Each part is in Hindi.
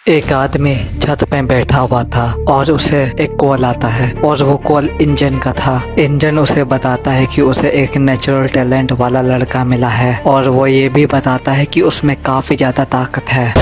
एक आदमी छत पे बैठा हुआ था और उसे एक कॉल आता है और वो कॉल इंजन का था। इंजन उसे बताता है कि उसे एक नेचुरल टैलेंट वाला लड़का मिला है और वो ये भी बताता है कि उसमें काफी ज्यादा ताकत है।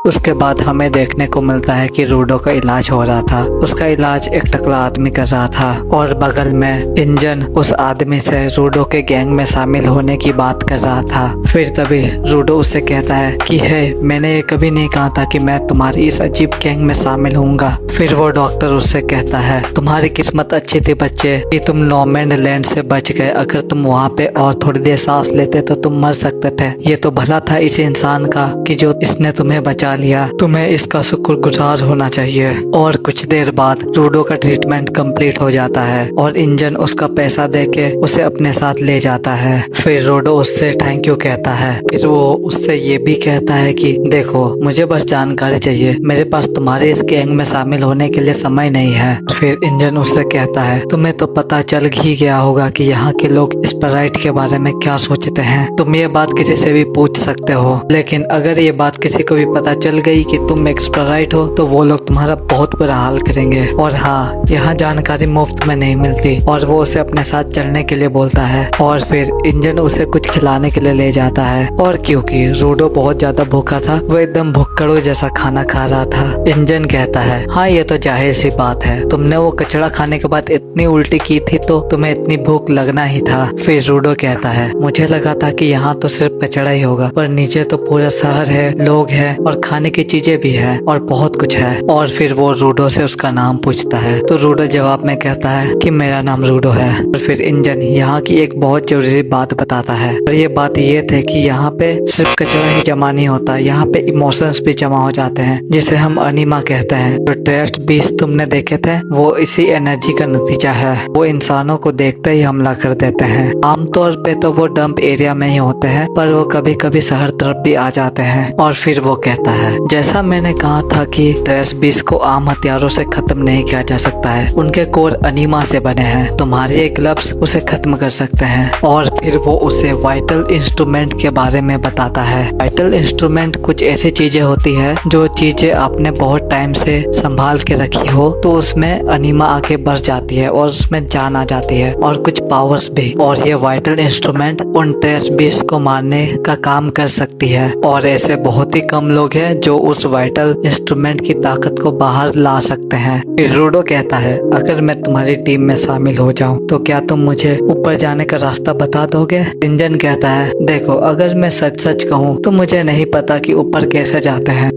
उसके बाद हमें देखने को मिलता है कि रूडो का इलाज हो रहा था। उसका इलाज एक टकला आदमी कर रहा था और बगल में इंजन उस आदमी से रूडो के गैंग में शामिल होने की बात कर रहा था। फिर तभी रूडो उससे कहता है कि हे, मैंने ये कभी नहीं कहा था कि मैं तुम्हारी इस अजीब गैंग में शामिल होऊंगा। फिर वो डॉक्टर उससे कहता है, तुम्हारी किस्मत अच्छी थी बच्चे कि तुम नॉमैंड लैंड से बच गए। अगर तुम वहाँ पे और थोड़ी देर सांस लेते तो तुम मर सकते थे। ये तो भला था इस इंसान का कि जो इसने तुम्हें बचा लिया। तुम्हें इसका शुक्रगुजार होना चाहिए। और कुछ देर बाद रूडो का ट्रीटमेंट कंप्लीट हो जाता है और इंजन उसका पैसा देके उसे अपने साथ ले जाता है। फिर रूडो उससे थैंक यू कहता है। फिर वो उससे ये भी कहता है कि देखो, मुझे बस जानकारी चाहिए, मेरे पास तुम्हारे इस गैंग में शामिल होने के लिए समय नहीं है। फिर इंजन उससे कहता है, तुम्हें तो पता चल ही गया होगा कि यहाँ के लोग स्प्राइट के बारे में क्या सोचते हैं। तुम ये बात किसी से भी पूछ सकते हो, लेकिन अगर ये बात किसी को भी पता चल गई कि तुम एक स्प्राइट हो तो वो लोग तुम्हारा बहुत बुरा हाल करेंगे। और हाँ, यहाँ जानकारी मुफ्त में नहीं मिलती। और वो उसे अपने साथ चलने के लिए बोलता है और फिर इंजन उसे कुछ खिलाने के लिए ले जाता है। और क्योंकि रूडो बहुत ज्यादा भूखा था, वो एकदम भुक्कड़ों जैसा खाना खा रहा था। इंजन कहता है, हाँ ये तो जाहिर सी बात है, तुमने वो कचड़ा खाने के बाद इतनी उल्टी की थी तो तुम्हें इतनी भूख लगना ही था। फिर रूडो कहता है, मुझे लगा था कि यहाँ तो सिर्फ कचड़ा ही होगा, पर नीचे तो पूरा शहर है, लोग हैं और खाने की चीजें भी है और बहुत कुछ है। और फिर वो रूडो से उसका नाम पूछता है तो रूडो जवाब में कहता है कि मेरा नाम रूडो है। और फिर इंजन यहाँ की एक बहुत जरूरी बात बताता है और ये बात ये थे कि यहाँ पे सिर्फ कचरा ही जमा नहीं होता, यहाँ पे इमोशंस भी जमा हो जाते हैं, जिसे हम अनिमा कहते हैं। जो टेस्ट बीस्ट तुमने देखे थे वो इसी एनर्जी का नतीजा है। वो इंसानों को देखते ही हमला कर देते हैं। आमतौर पे तो वो डंप एरिया में ही होते हैं, पर वो कभी कभी शहर तरफ भी आ जाते हैं। और फिर वो कहता है, जैसा मैंने कहा था कि ट्रेस बीस को आम हथियारों से खत्म नहीं किया जा सकता है, उनके कोर अनीमा से बने हैं। तुम्हारे ये ग्लव्स उसे खत्म कर सकते हैं। और फिर वो उसे वाइटल इंस्ट्रूमेंट के बारे में बताता है। वाइटल इंस्ट्रूमेंट कुछ ऐसी चीजें होती है जो चीजें आपने बहुत टाइम से संभाल के रखी हो तो उसमें अनीमा आके बस जाती है और उसमें जान आ जाती है और कुछ पावर्स भी। और ये वाइटल इंस्ट्रूमेंट उन ट्रेस बीस को मारने का काम कर सकती है। और ऐसे बहुत ही कम लोग हैं जो उस वाइटल इंस्ट्रूमेंट की ताकत को बाहर ला सकते हैं। फिर रूडो कहता है, अगर मैं तुम्हारी टीम में शामिल हो जाऊं तो क्या तुम मुझे ऊपर जाने का रास्ता बता दोगे? इंजन कहता है, देखो, अगर मैं सच सच कहूं तो मुझे नहीं पता कि ऊपर कैसे जाते हैं,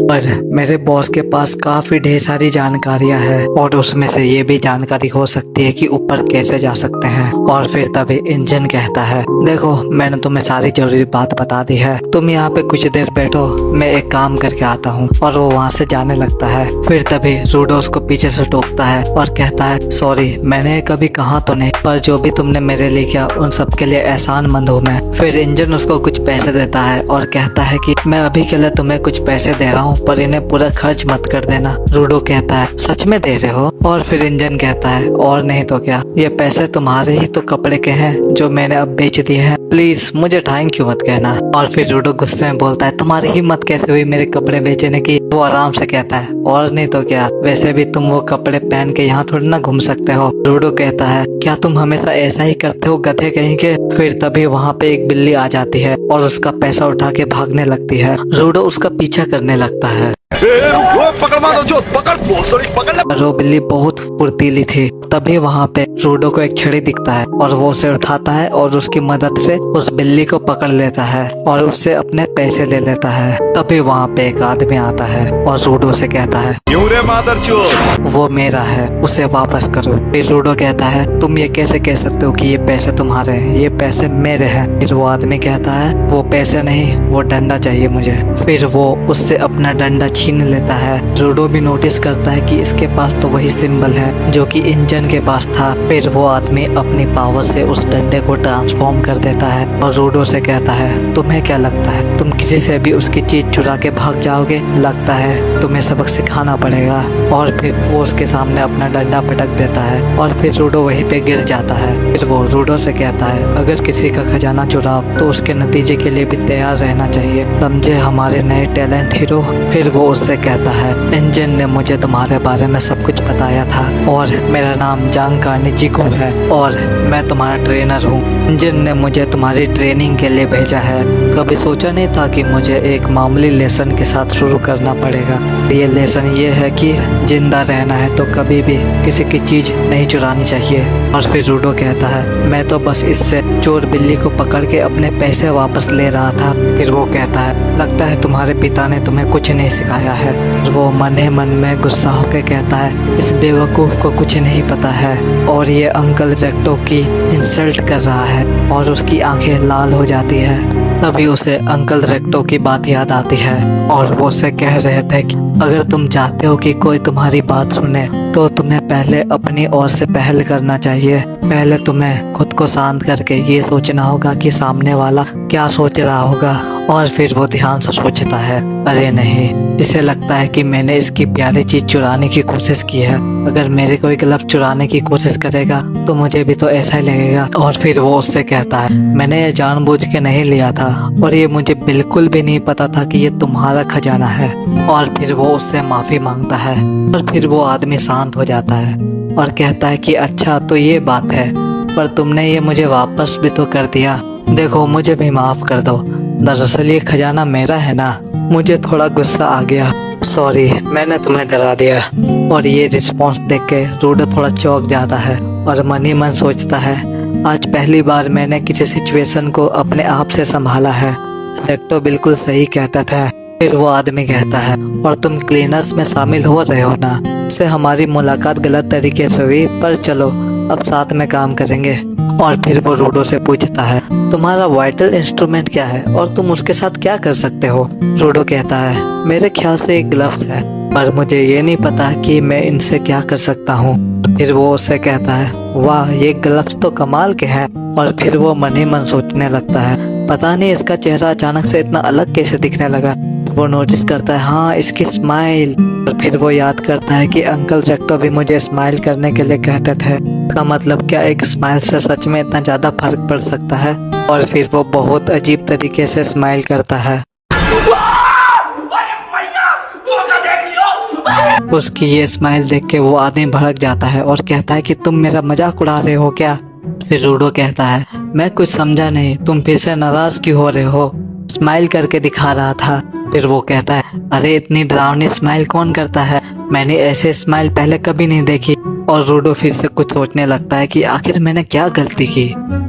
पर मेरे बॉस के पास काफी ढेर सारी जानकारियां हैं और उसमें से ये भी जानकारी हो सकती है कि ऊपर कैसे जा सकते हैं। और फिर तभी इंजन कहता है, देखो, मैंने तुम्हें सारी जरूरी बात बता दी है, तुम यहाँ पे कुछ देर बैठो, मैं एक काम करके आता हूँ। और वो वहाँ से जाने लगता है। फिर तभी रूडो उसको पीछे से टोकता है और कहता है, सॉरी, मैंने कभी कहा तो नहीं, पर जो भी तुमने मेरे लिए किया उन सब के लिए एहसानमंद हूँ मैं। फिर इंजन उसको कुछ पैसे देता है और कहता है कि मैं अभी के लिए तुम्हें कुछ पैसे दे रहा हूँ, पर इन्हें पूरा खर्च मत कर देना। रूडो कहता है, सच में दे रहे हो? और फिर इंजन कहता है, और नहीं तो क्या, ये पैसे तुम्हारे ही तो कपड़े के हैं जो मैंने अब बेच दिए हैं, प्लीज मुझे थैंक यू मत कहना। और फिर रूडो गुस्से में बोलता है, तुम्हारी हिम्मत कैसे हुई मेरे कपड़े बेचने की? वो आराम से कहता है, और नहीं तो क्या, वैसे भी तुम वो कपड़े पहन के यहाँ थोड़ी ना घूम सकते हो। रूडो कहता है, क्या तुम हमेशा ऐसा ही करते हो गधे कहीं के? फिर तभी वहाँ पे एक बिल्ली आ जाती है और उसका पैसा उठा के भागने लगती है। रूडो उसका पीछा करने लगता है। पकड़ मारो जो पकड़। वो बिल्ली बहुत फुर्तीली थी। तभी वहाँ पे रूडो को एक छड़ी दिखता है और वो उसे उठाता है और उसकी मदद से उस बिल्ली को पकड़ लेता है और उससे अपने पैसे ले लेता है। तभी वहाँ पे एक आदमी आता है और रूडो से कहता है, क्यों रे मादरचोद, वो मेरा है, उसे वापस करो। फिर रूडो कहता है, तुम ये कैसे कह सकते हो कि ये पैसे तुम्हारे हैं? ये पैसे मेरे हैं। फिर वो आदमी कहता है, वो पैसे नहीं, वो डंडा चाहिए मुझे। फिर वो उससे अपना डंडा छीन लेता है। रूडो भी नोटिस करता है कि इसके पास तो वही सिंबल है जो कि इंजन इंजन के पास था। फिर वो आदमी अपनी पावर से उस डंडे को ट्रांसफॉर्म कर देता है और रूडो से कहता है, तुम्हें क्या लगता है तुम किसी से भी उसकी चीज चुरा के भाग जाओगे? लगता है तुम्हें सबक सिखाना पड़ेगा। और फिर वो उसके सामने अपना डंडा पटक देता है और फिर रूडो वहीं पे गिर जाता है। फिर वो रूडो से कहता है, अगर किसी का खजाना चुराओ तो उसके नतीजे के लिए भी तैयार रहना चाहिए, समझे हमारे नए टैलेंट हीरो। फिर वो उससे कहता है, इंजन ने मुझे तुम्हारे बारे में सब कुछ बताया था और मेरा नाम जांग कार्निजिको है और मैं तुम्हारा ट्रेनर हूँ। इंजन ने मुझे तुम्हारी ट्रेनिंग के लिए भेजा है। कभी सोचा नहीं था कि मुझे एक मामूली लेसन के साथ शुरू करना पड़ेगा। ये लेसन ये है कि जिंदा रहना है तो कभी भी किसी की चीज नहीं चुरानी चाहिए। और फिर रूडो कहता है, मैं तो बस इससे चोर बिल्ली को पकड़ के अपने पैसे वापस ले रहा था। फिर वो कहता है, लगता है तुम्हारे पिता ने तुम्हें कुछ नहीं सिखाया है। वो मन ही मन में गुस्सा होकर कहता है, इस बेवकूफ को कुछ नहीं पता है और ये अंकल रेक्टो की इंसल्ट कर रहा है। और उसकी आंखें लाल हो जाती है। तभी उसे अंकल रेक्टो की बात याद आती है और वो उसे कह रहे थे कि अगर तुम चाहते हो कि कोई तुम्हारी बात सुने तो तुम्हें पहले अपनी ओर से पहल करना चाहिए। पहले तुम्हें खुद को शांत करके ये सोचना होगा कि सामने वाला क्या सोच रहा होगा। और फिर वो ध्यान से सोचता है, अरे नहीं, इसे लगता है कि मैंने इसकी प्यारी चीज चुराने की कोशिश की है। अगर मेरे कोई ग्लव चुराने की कोशिश करेगा तो मुझे भी तो ऐसा ही लगेगा। और फिर वो उससे कहता है, मैंने ये जानबूझ के नहीं लिया था और ये मुझे बिल्कुल भी नहीं पता था कि ये तुम्हारा खजाना है। और फिर वो उससे माफी मांगता है और फिर वो आदमी शांत हो जाता है और कहता है कि अच्छा तो ये बात है, पर तुमने ये मुझे वापस भी तो कर दिया। देखो मुझे भी माफ कर दो, दरअसल ये खजाना मेरा है ना, मुझे थोड़ा गुस्सा आ गया, सॉरी मैंने तुम्हें डरा दिया। और ये रिस्पॉन्स देख के रूडो थोड़ा चौंक जाता है और मन ही मन सोचता है, आज पहली बार मैंने किसी सिचुएशन को अपने आप से संभाला है। रेक्टो बिल्कुल सही कहता था। फिर वो आदमी कहता है, और तुम क्लीनर्स में शामिल हो रहे हो ना? इससे हमारी मुलाकात गलत तरीके से हुई, पर चलो अब साथ में काम करेंगे। और फिर वो रूडो से पूछता है, तुम्हारा वाइटल इंस्ट्रूमेंट क्या है और तुम उसके साथ क्या कर सकते हो? रूडो कहता है, मेरे ख्याल से एक ग्लव्स है, पर मुझे ये नहीं पता कि मैं इनसे क्या कर सकता हूँ। फिर वो उससे कहता है, वाह ये ग्लव्स तो कमाल के हैं। और फिर वो मन ही मन सोचने लगता है, पता नहीं इसका चेहरा अचानक से इतना अलग कैसे दिखने लगा। वो नोटिस करता है, हाँ इसकी स्माइल। और फिर वो याद करता है कि अंकल रेक्टो भी मुझे स्माइल करने के लिए कहते थे। इसका मतलब क्या एक स्माइल से सच में इतना ज्यादा फर्क पड़ सकता है? और फिर वो बहुत अजीब तरीके से स्माइल करता है। उसकी ये स्माइल देख के वो आदमी भड़क जाता है और कहता है कि तुम मेरा मजाक उड़ा रहे हो क्या? फिर रूडो कहता है, मैं कुछ समझा नहीं, तुम फिर से नाराज क्यों हो रहे हो? स्माइल करके दिखा रहा था। फिर वो कहता है, अरे इतनी डरावनी स्माइल कौन करता है, मैंने ऐसे स्माइल पहले कभी नहीं देखी। और रूडो फिर से कुछ सोचने लगता है कि आखिर मैंने क्या गलती की।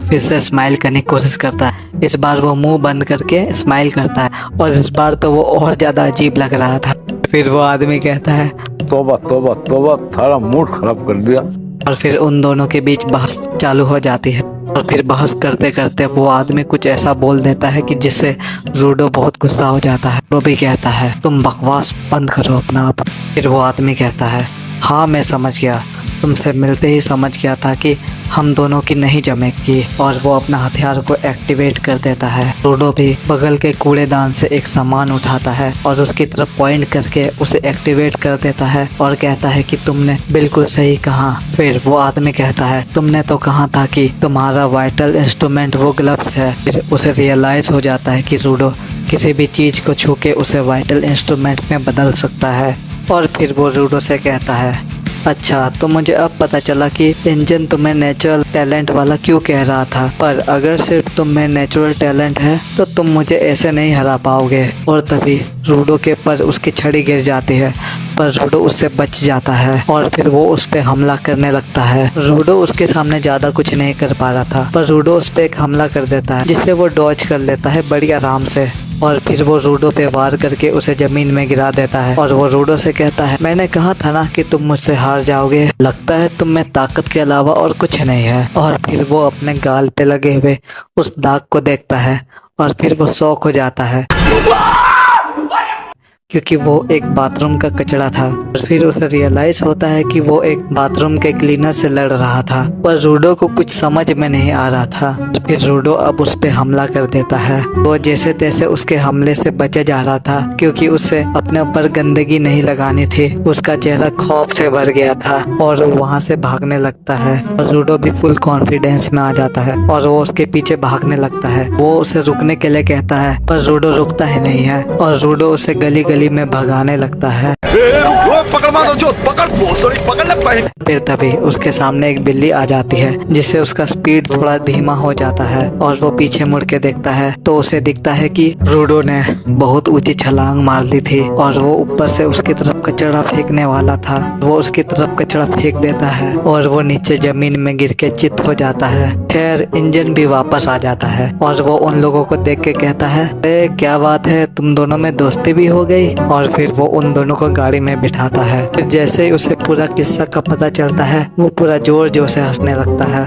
फिर से स्माइल करने की कोशिश करता है। इस बार वो मुंह बंद करके स्माइल करता है और इस बार तो वो और ज्यादा अजीब लग रहा था। फिर वो आदमी कहता है, तोबा तोबा तोबा, थारा मूड खराब कर दिया। और फिर उन दोनों के बीच बहस चालू हो जाती है। और फिर बहस करते करते वो आदमी कुछ ऐसा बोल देता है कि जिससे रूडो बहुत गुस्सा हो जाता है। वो भी कहता है, तुम बकवास बंद करो अपना आप। फिर वो आदमी कहता है, हाँ मैं समझ गया, तुमसे मिलते ही समझ गया था कि हम दोनों की नहीं जमेगी। और वो अपना हथियार को एक्टिवेट कर देता है। रूडो भी बगल के कूड़ेदान से एक सामान उठाता है और उसकी तरफ पॉइंट करके उसे एक्टिवेट कर देता है और कहता है कि तुमने बिल्कुल सही कहा। फिर वो आदमी कहता है, तुमने तो कहा था कि तुम्हारा वाइटल इंस्ट्रूमेंट वो ग्लव्स है। फिर उसे रियलाइज हो जाता है कि रूडो किसी भी चीज को छू के उसे वाइटल इंस्ट्रूमेंट में बदल सकता है। और फिर वो रूडो से कहता है, अच्छा तो मुझे अब पता चला कि इंजन तुम्हें नेचुरल टैलेंट वाला क्यों कह रहा था, पर अगर सिर्फ तुम में नेचुरल टैलेंट है तो तुम मुझे ऐसे नहीं हरा पाओगे। और तभी रूडो के पर उसकी छड़ी गिर जाती है, पर रूडो उससे बच जाता है और फिर वो उस पे हमला करने लगता है। रूडो उसके सामने ज्यादा कुछ नहीं कर पा रहा था, पर रूडो उस पे एक हमला कर देता है जिससे वो डॉज कर लेता है बड़ी आराम से। और फिर वो रूडो पे वार करके उसे जमीन में गिरा देता है। और वो रूडो से कहता है, मैंने कहा था ना कि तुम मुझसे हार जाओगे, लगता है तुम में ताकत के अलावा और कुछ नहीं है। और फिर वो अपने गाल पे लगे हुए उस दाग को देखता है और फिर वो शॉक हो जाता है। क्योंकि वो एक बाथरूम का कचरा था। और फिर उसे रियलाइज होता है कि वो एक बाथरूम के क्लीनर से लड़ रहा था, पर रूडो को कुछ समझ में नहीं आ रहा था। फिर रूडो अब उस पे हमला कर देता है। वो जैसे तैसे उसके हमले से बचे जा रहा था, क्योंकि उसे अपने ऊपर गंदगी नहीं लगानी थी। उसका चेहरा खौफ से भर गया था और वो वहाँ से भागने लगता है। और रूडो भी फुल कॉन्फिडेंस में आ जाता है और वो उसके पीछे भागने लगता है। वो उसे रुकने के लिए कहता है, पर रूडो रुकता ही नहीं है और रूडो उसे गली गली में भगाने लगता है। पकड़ मारो जो पकड़ पकड़ ले। फिर तभी उसके सामने एक बिल्ली आ जाती है, जिससे उसका स्पीड थोड़ा धीमा हो जाता है और वो पीछे मुड़ के देखता है तो उसे दिखता है कि रूडो ने बहुत ऊंची छलांग मार ली थी और वो ऊपर से उसकी तरफ कचरा फेंकने वाला था। वो उसकी तरफ कचरा फेंक देता है और वो नीचे जमीन में गिर के चित हो जाता है। खैर इंजन भी वापस आ जाता है और वो उन लोगों को देख के कहता है, अरे क्या बात है, तुम दोनों में दोस्ती भी हो गई। और फिर वो उन दोनों को गाड़ी में बिठाता है। फिर जैसे ही उसे पूरा किस्सा का पता चलता है, वो पूरा जोर जोर से हंसने लगता है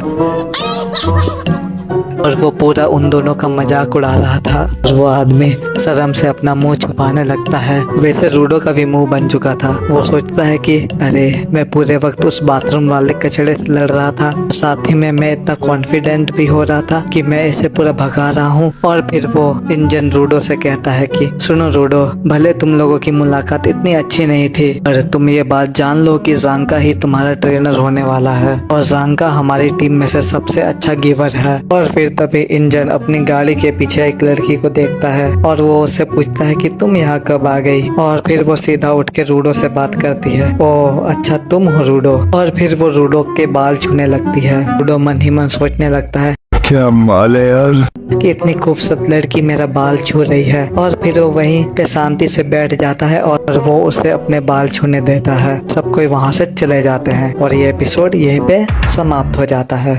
और वो पूरा उन दोनों का मजाक उड़ा रहा था। और वो आदमी शर्म से अपना मुंह छुपाने लगता है। वैसे रूडो का भी मुंह बन चुका था। वो सोचता है कि अरे मैं पूरे वक्त उस बाथरूम वाले कचड़े से लड़ रहा था, साथ ही में मैं इतना कॉन्फिडेंट भी हो रहा था कि मैं इसे पूरा भगा रहा हूँ। और फिर वो इंजन रूडो से कहता है कि सुनो रूडो, भले तुम लोगों की मुलाकात इतनी अच्छी नहीं थी, पर तुम ये बात जान लो कि जांका ही तुम्हारा ट्रेनर होने वाला है और जांका हमारी टीम में से सबसे अच्छा गिवर है। और फिर तभी इंजन अपनी गाड़ी के पीछे एक लड़की को देखता है और वो उससे पूछता है कि तुम यहाँ कब आ गई। और फिर वो सीधा उठ के रूडो से बात करती है, ओह अच्छा तुम हो रूडो। और फिर वो रूडो के बाल छूने लगती है। रूडो मन ही मन सोचने लगता है, क्या माल है यार, कि इतनी खूबसूरत लड़की मेरा बाल छू रही है। और फिर वो वहीं पे शांति से बैठ जाता है और वो उसे अपने बाल छूने देता है। सब कोई वहां से चले जाते हैं और ये एपिसोड यहीं पे समाप्त हो जाता है।